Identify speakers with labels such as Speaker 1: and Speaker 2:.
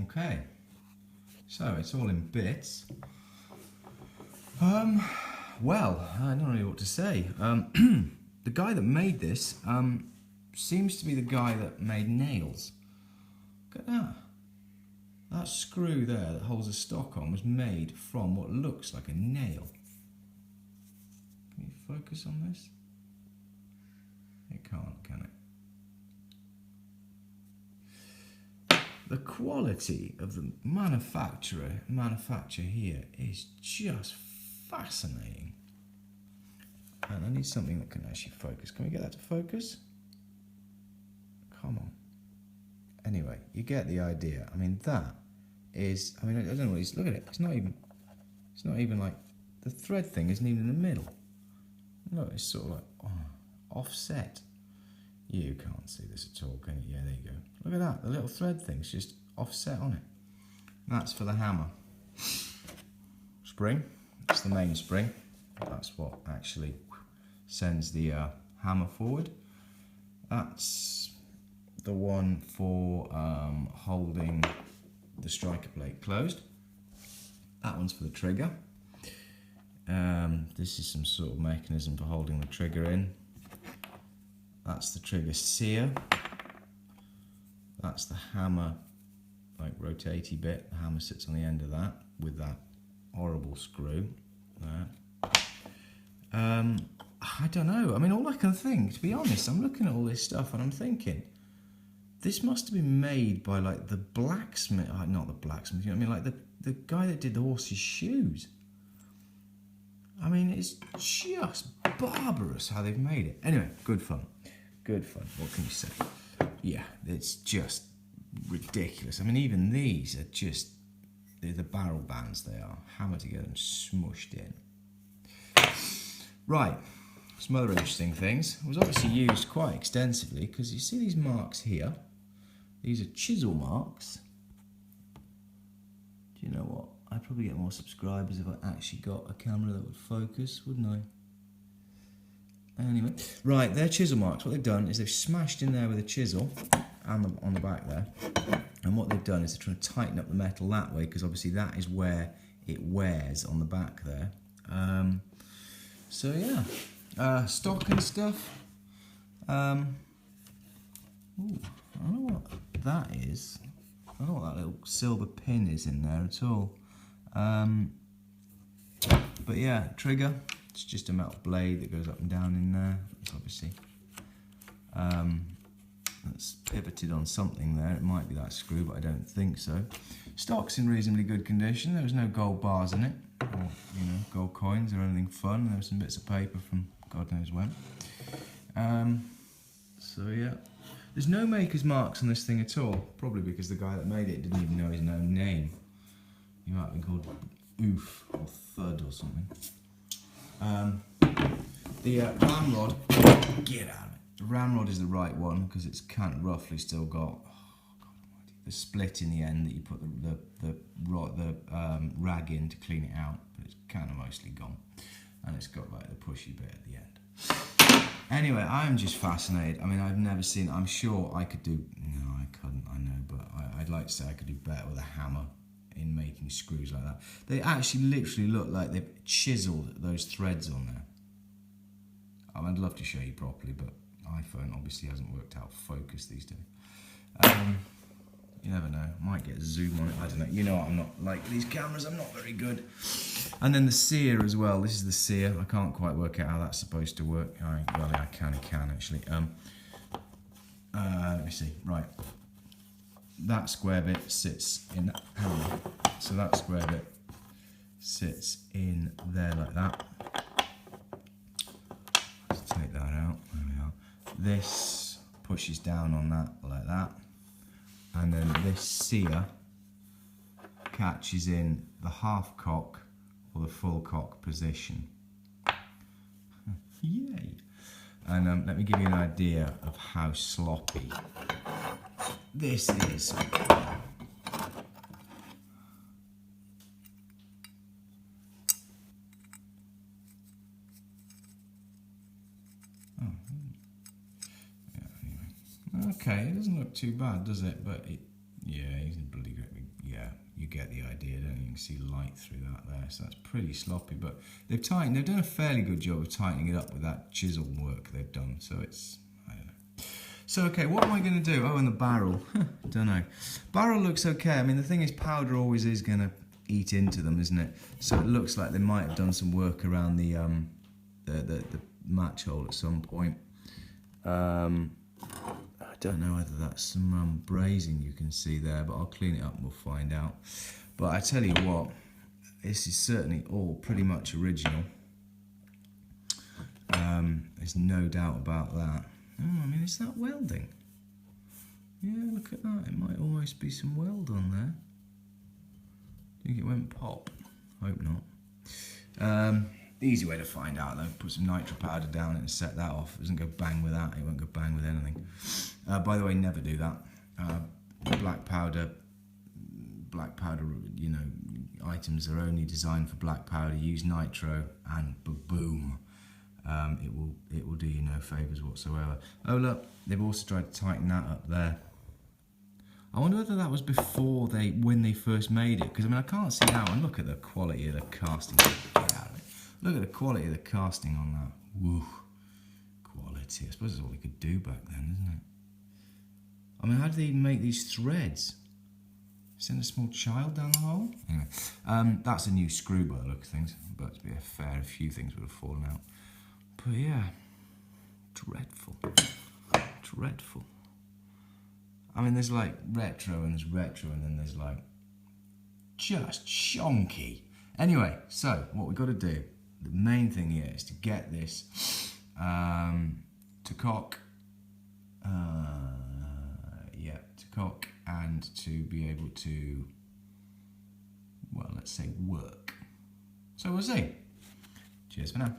Speaker 1: Okay, so it's all in bits. Well, I don't really know what to say. The guy that made this seems to be the guy that made nails. Look at that. That screw there that holds the stock on was made from what looks like a nail. Can you focus on this? It can't, can it? The quality of the manufacture here is just fascinating. And I need something that can actually focus. Can we get that to focus? Come on. Anyway, you get the idea. I mean, that is, I don't know what he's, look at it. It's not even like, the thread thing isn't even in the middle. Look, it's sort of like offset. You can't see this at all, can you? Yeah, there you go. Look at that, the little thread thing's just offset on it. That's for the hammer. Spring, it's the main spring. That's what actually sends the hammer forward. That's the one for holding the striker plate closed. That one's for the trigger. This is some sort of mechanism for holding the trigger in. That's the trigger sear. That's the hammer, like rotatey bit. The hammer sits on the end of that with that horrible screw there. I don't know. I mean, all I can think, to be honest, I'm looking at all this stuff and I'm thinking, this must have been made by like the blacksmith, not the blacksmith, you know what I mean, like the guy that did the horse's shoes. I mean, it's just barbarous how they've made it. Anyway, good fun. Good fun. What can you say? Yeah, it's just ridiculous. I mean, even these are just, they're the barrel bands they are, hammered together and smushed in. Right, some other interesting things. It was obviously used quite extensively because you see these marks here. These are chisel marks. Do you know what? I'd probably get more subscribers if I actually got a camera that would focus, wouldn't I? Anyway, right, they're chisel marks. What they've done is they've smashed in there with a chisel and on the back there. And what they've done is they're trying to tighten up the metal that way because obviously that is where it wears on the back there. So yeah, stock and stuff. Ooh, I don't know what that is. I don't know what that little silver pin is in there at all. But yeah, trigger. It's just a metal blade that goes up and down in there. It's obviously that's pivoted on something there. It might be that screw, but I don't think so. Stock's in reasonably good condition. There was no gold bars in it, or gold coins or anything fun. There were some bits of paper from God knows when. So yeah, there's no maker's marks on this thing at all. Probably because the guy that made it didn't even know his own name. He might have been called Oof or Thud or something. The ramrod, get out of it. The ramrod is the right one because it's kind of roughly still got the split in the end that you put the rag in to clean it out, but it's kind of mostly gone, and it's got like the pushy bit at the end. Anyway, I'm just fascinated. I mean, I've never seen. I'm sure I could do. No, I couldn't. I know, but I'd like to say I could do better with a hammer in making screws like that. They actually literally look like they've chiseled those threads on there. I'd love to show you properly, but iPhone obviously hasn't worked out focus these days. You never know, I might get a zoom on it, I don't know. You know what, I'm not, like these cameras, I'm not very good. And then the sear as well, this is the sear. I can't quite work out how that's supposed to work. Well, I can actually. Let me see, right. That square bit sits in that hammer. So that square bit sits in there like that. Let's take that out, there we are. This pushes down on that like that. And then this sear catches in the half cock or the full cock position. Yay! And let me give you an idea of how sloppy this is. Okay, it doesn't look too bad, does it? But yeah, he's a bloody great big you get the idea, don't you? You can see light through that there, so that's pretty sloppy. But they've done a fairly good job of tightening it up with that chisel work they've done. So it's, I don't know. So okay, what am I going to do? Oh, and the barrel, don't know. Barrel looks okay. I mean, the thing is, powder always is going to eat into them, isn't it? So it looks like they might have done some work around the match hole at some point. I don't know whether that's some brazing you can see there, but I'll clean it up and we'll find out. But I tell you what, this is certainly all pretty much original. There's no doubt about that. Oh, I mean, is that welding? Yeah, look at that. It might almost be some weld on there. Think it went pop? Hope not. The easy way to find out though, put some nitro powder down and set that off. It doesn't go bang with that, it won't go bang with anything. By the way, never do that. Black powder, you know, items are only designed for black powder. Use nitro and boom. It will do you no favours whatsoever. Oh look, they've also tried to tighten that up there. I wonder whether that was before when they first made it, because I mean I can't see now. And look at the quality of the casting. Get out of it. Look at the quality of the casting on that. Woo, quality. I suppose that's all they could do back then, isn't it? I mean, how do they even make these threads? Send a small child down the hole? Anyway, that's a new screw by the look of things, but to be fair, a few things would have fallen out. But yeah, dreadful. Dreadful. I mean, there's like retro and there's retro and then there's like just chonky. Anyway, so what we've got to do, the main thing here is to get this to cock, to cock and to be able to, well, let's say work. So we'll see. Cheers for now.